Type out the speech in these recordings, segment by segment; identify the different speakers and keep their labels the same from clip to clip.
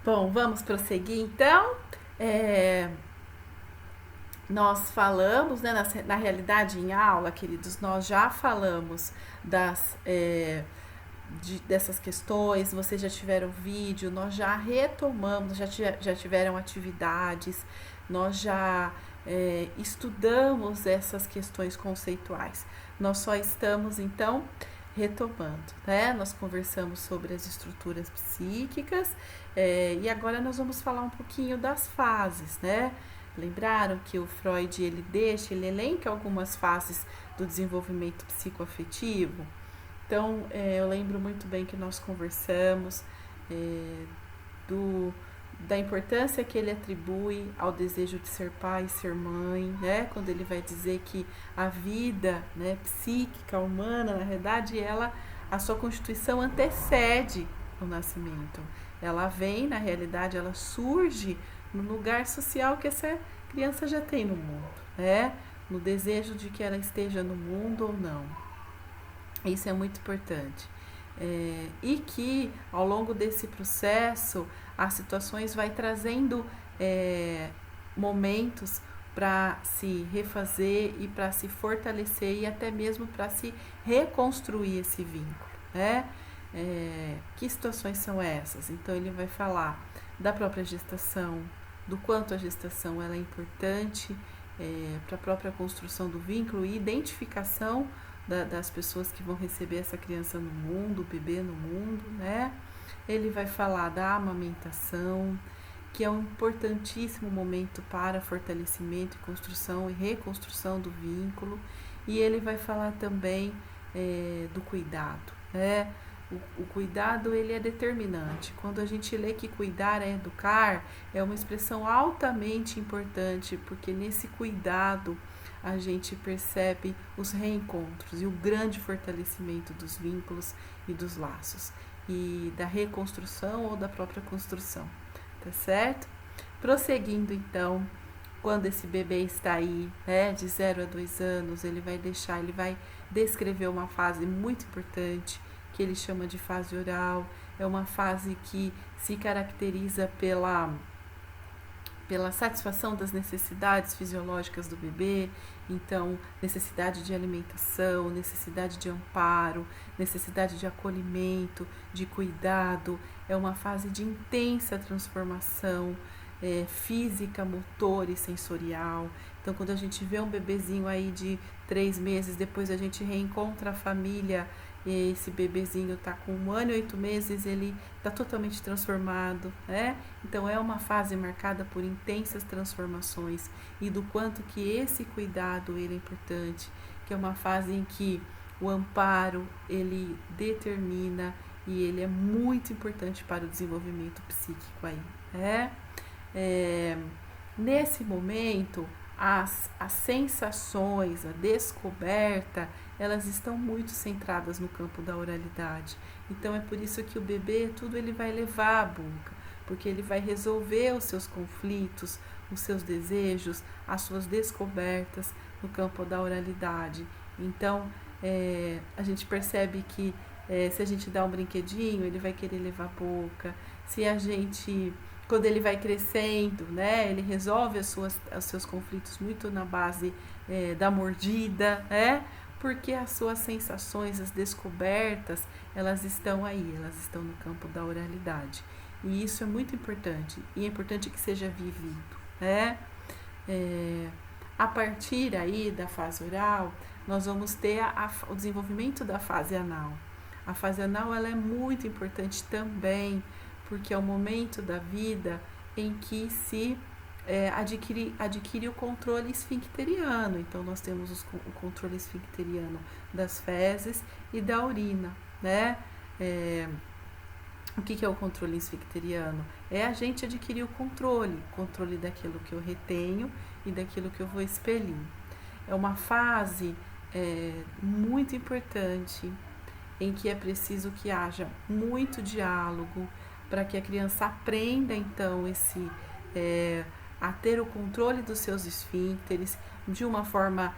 Speaker 1: Bom, vamos prosseguir então. É, Nós falamos, né, na realidade em aula, queridos, nós já falamos dessas questões, vocês já tiveram vídeo, nós já retomamos, já tiveram atividades, nós já estudamos essas questões conceituais. Nós só estamos, então, retomando, né? Nós conversamos sobre as estruturas psíquicas e agora nós vamos falar um pouquinho das fases, né? Lembraram que o Freud ele elenca algumas fases do desenvolvimento psicoafetivo? Então, eu lembro muito bem que nós conversamos é, do, da importância que ele atribui ao desejo de ser pai e ser mãe, né? Quando ele vai dizer que a vida, né, psíquica humana, na verdade, a sua constituição antecede o nascimento. Ela vem, na realidade, ela surge no lugar social que essa criança já tem no mundo, né? No desejo de que ela esteja no mundo ou não. Isso é muito importante. E que ao longo desse processo as situações vai trazendo momentos para se refazer e para se fortalecer e até mesmo para se reconstruir esse vínculo, né? Que situações são essas? Então ele vai falar da própria gestação, do quanto a gestação ela é importante para a própria construção do vínculo e identificação das pessoas que vão receber essa criança no mundo, o bebê no mundo, né? Ele vai falar da amamentação, que é um importantíssimo momento para fortalecimento, construção e reconstrução do vínculo. E ele vai falar também do cuidado, né? O cuidado ele é determinante. Quando a gente lê que cuidar é educar, é uma expressão altamente importante, porque nesse cuidado a gente percebe os reencontros e o grande fortalecimento dos vínculos e dos laços e da reconstrução ou da própria construção, tá certo? Prosseguindo então, quando esse bebê está aí, né, de 0 a 2 anos, ele vai descrever uma fase muito importante que ele chama de fase oral. É uma fase que se caracteriza pela satisfação das necessidades fisiológicas do bebê, então necessidade de alimentação, necessidade de amparo, necessidade de acolhimento, de cuidado. É uma fase de intensa transformação física, motor e sensorial. Então, quando a gente vê um bebezinho aí de 3 meses, depois a gente reencontra a família, esse bebezinho está com 1 ano e 8 meses, ele está totalmente transformado, né? Então é uma fase marcada por intensas transformações e do quanto que esse cuidado ele é importante, que é uma fase em que o amparo ele determina e ele é muito importante para o desenvolvimento psíquico aí, né? Nesse momento as sensações, a descoberta, elas estão muito centradas no campo da oralidade. Então é por isso que o bebê, tudo ele vai levar à boca, porque ele vai resolver os seus conflitos, os seus desejos, as suas descobertas no campo da oralidade. Então a gente percebe que se a gente dá um brinquedinho, ele vai querer levar à boca. Se a gente quando ele vai crescendo, né, ele resolve os seus conflitos muito na base da mordida, né, porque as suas sensações, as descobertas, elas estão aí, elas estão no campo da oralidade. E isso é muito importante, e é importante que seja vivido, né? A partir aí da fase oral, nós vamos ter o desenvolvimento da fase anal. A fase anal ela é muito importante também, porque é o momento da vida em que se adquire o controle esfincteriano. Então, nós temos o controle esfincteriano das fezes e da urina, né? O que é o controle esfincteriano? É a gente adquirir o controle daquilo que eu retenho e daquilo que eu vou expelir. É uma fase muito importante em que é preciso que haja muito diálogo para que a criança aprenda então a ter o controle dos seus esfíncteres de uma forma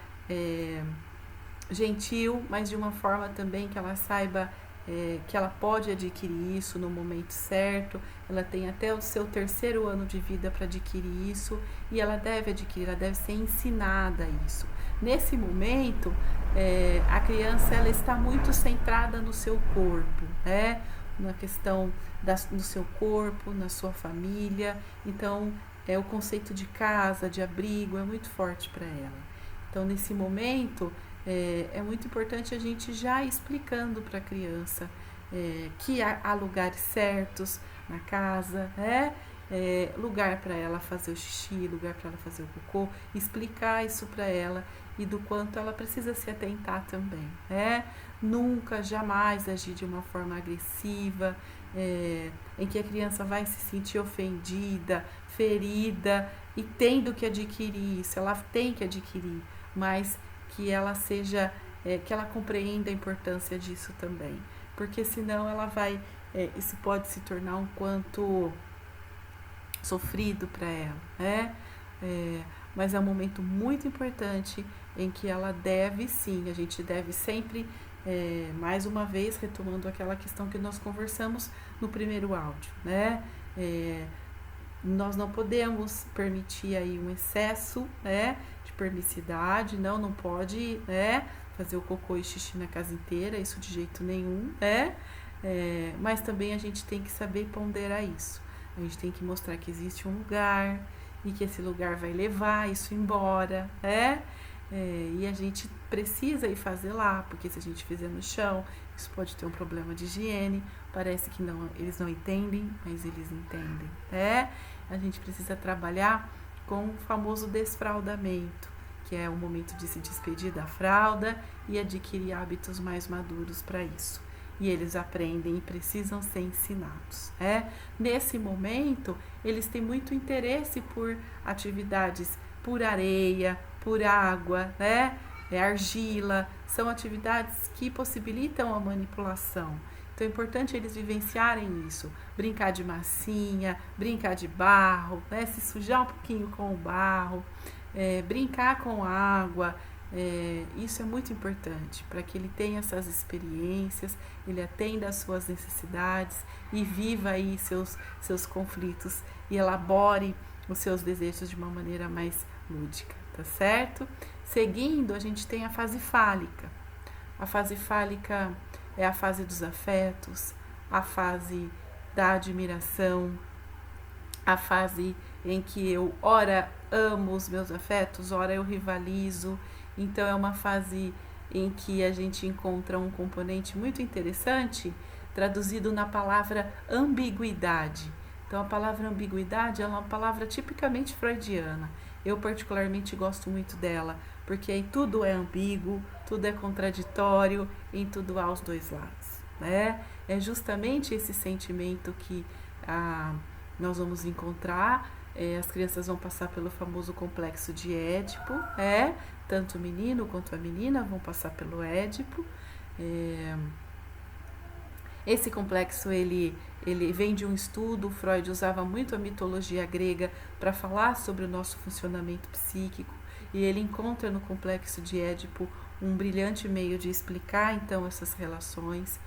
Speaker 1: gentil, mas de uma forma também que ela saiba que ela pode adquirir isso no momento certo, ela tem até o seu 3º ano de vida para adquirir isso, e ela deve adquirir, ela deve ser ensinada isso. Nesse momento, a criança ela está muito centrada no seu corpo, né? Na questão do seu corpo, na sua família, então o conceito de casa, de abrigo é muito forte para ela. Então nesse momento é muito importante a gente já explicando para a criança que há lugares certos na casa, né? Lugar para ela fazer o xixi, lugar para ela fazer o cocô, explicar isso para ela e do quanto ela precisa se atentar também, né? Nunca, jamais agir de uma forma agressiva, em que a criança vai se sentir ofendida, ferida e tendo que adquirir isso, ela tem que adquirir, mas que ela seja, que ela compreenda a importância disso também, porque senão ela vai, isso pode se tornar um quanto sofrido para ela, né? Mas é um momento muito importante em que ela deve sim, a gente deve sempre, mais uma vez, retomando aquela questão que nós conversamos no primeiro áudio, né? Nós não podemos permitir aí um excesso, né, de permissividade, não pode, né, fazer o cocô e xixi na casa inteira, isso de jeito nenhum, né? Mas também a gente tem que saber ponderar isso. A gente tem que mostrar que existe um lugar e que esse lugar vai levar isso embora, né? E a gente precisa ir fazer lá, porque se a gente fizer no chão, isso pode ter um problema de higiene. Parece que não, eles não entendem, mas eles entendem, né? A gente precisa trabalhar com o famoso desfraldamento, que é o momento de se despedir da fralda e adquirir hábitos mais maduros para isso. E eles aprendem e precisam ser ensinados, né? Nesse momento, eles têm muito interesse por atividades por areia, por água, né? Argila, são atividades que possibilitam a manipulação. Então é importante eles vivenciarem isso, brincar de massinha, brincar de barro, né? Se sujar um pouquinho com o barro, brincar com água, isso é muito importante para que ele tenha essas experiências, ele atenda às suas necessidades e viva aí seus conflitos e elabore os seus desejos de uma maneira mais lúdica, tá certo? Seguindo, a gente tem a fase fálica. A fase fálica é a fase dos afetos, a fase da admiração, a fase em que eu, ora, amo os meus afetos, ora, eu rivalizo. Então, é uma fase em que a gente encontra um componente muito interessante, traduzido na palavra ambiguidade. Então, a palavra ambiguidade é uma palavra tipicamente freudiana. Eu, particularmente, gosto muito dela, porque aí tudo é ambíguo, tudo é contraditório, em tudo há os dois lados, né? É justamente esse sentimento que nós vamos encontrar. As crianças vão passar pelo famoso complexo de Édipo, tanto o menino quanto a menina vão passar pelo Édipo. Esse complexo ele vem de um estudo. Freud usava muito a mitologia grega para falar sobre o nosso funcionamento psíquico, e ele encontra no complexo de Édipo um brilhante meio de explicar então essas relações.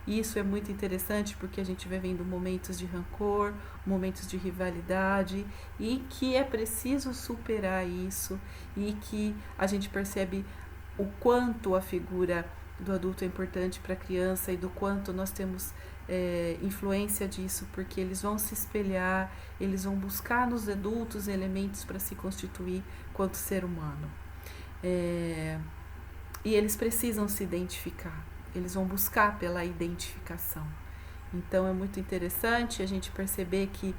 Speaker 1: Isso é muito interessante porque a gente vai vendo momentos de rancor, momentos de rivalidade, e que é preciso superar isso, e que a gente percebe o quanto a figura do adulto é importante para a criança e do quanto nós temos influência disso, porque eles vão se espelhar, eles vão buscar nos adultos elementos para se constituir quanto ser humano. E eles precisam se identificar, eles vão buscar pela identificação. Então é muito interessante a gente perceber que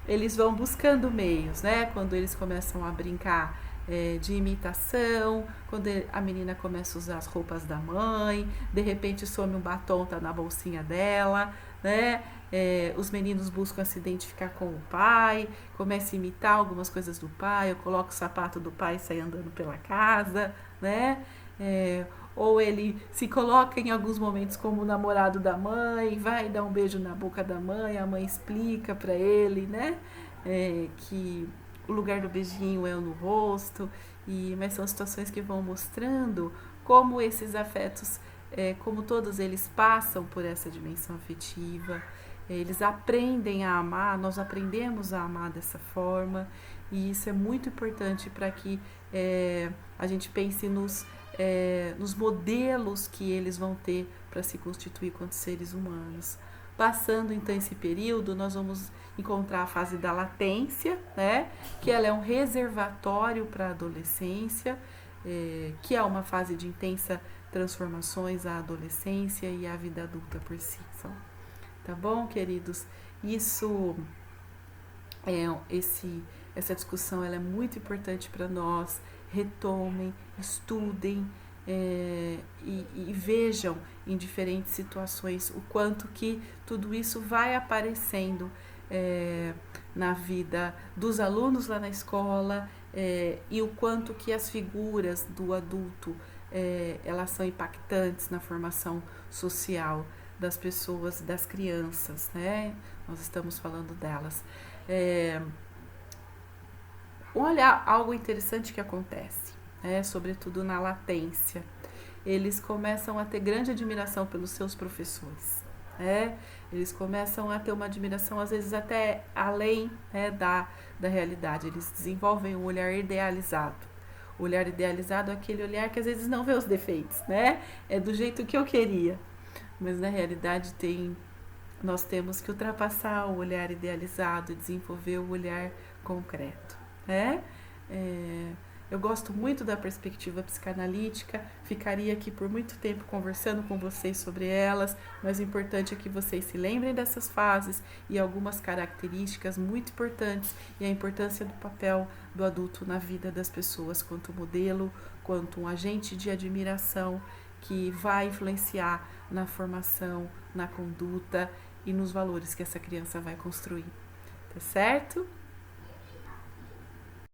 Speaker 1: eles vão buscando meios, né? Quando eles começam a brincar de imitação, quando a menina começa a usar as roupas da mãe, de repente some um batom, tá na bolsinha dela, né? Os meninos buscam se identificar com o pai, começam a imitar algumas coisas do pai, eu coloco o sapato do pai e sai andando pela casa, né? Ou ele se coloca em alguns momentos como o namorado da mãe, vai dar um beijo na boca da mãe, a mãe explica para ele, né? Que o lugar do beijinho é no rosto, mas são situações que vão mostrando como esses afetos como todos eles passam por essa dimensão afetiva, eles aprendem a amar, nós aprendemos a amar dessa forma, e isso é muito importante para que a gente pense nos modelos que eles vão ter para se constituir quanto seres humanos. Passando então esse período, nós vamos encontrar a fase da latência, né? Que ela é um reservatório para a adolescência, que é uma fase de intensa transformações à adolescência e à vida adulta por si só. Tá bom, queridos? Isso essa discussão ela é muito importante para nós. Retomem, estudem e vejam em diferentes situações o quanto que tudo isso vai aparecendo na vida dos alunos lá na escola, e o quanto que as figuras do adulto elas são impactantes na formação social das pessoas, das crianças, né? Nós estamos falando delas. Olha algo interessante que acontece, sobretudo na latência. Eles começam a ter grande admiração pelos seus professores. Eles começam a ter uma admiração, às vezes até além da realidade. Eles desenvolvem um olhar idealizado. O olhar idealizado é aquele olhar que às vezes não vê os defeitos, É do jeito que eu queria. Mas na realidade nós temos que ultrapassar o olhar idealizado e desenvolver o olhar concreto. Eu gosto muito da perspectiva psicanalítica, ficaria aqui por muito tempo conversando com vocês sobre elas, mas o importante é que vocês se lembrem dessas fases e algumas características muito importantes, e a importância do papel do adulto na vida das pessoas quanto modelo, quanto um agente de admiração que vai influenciar na formação, na conduta e nos valores que essa criança vai construir. Tá certo?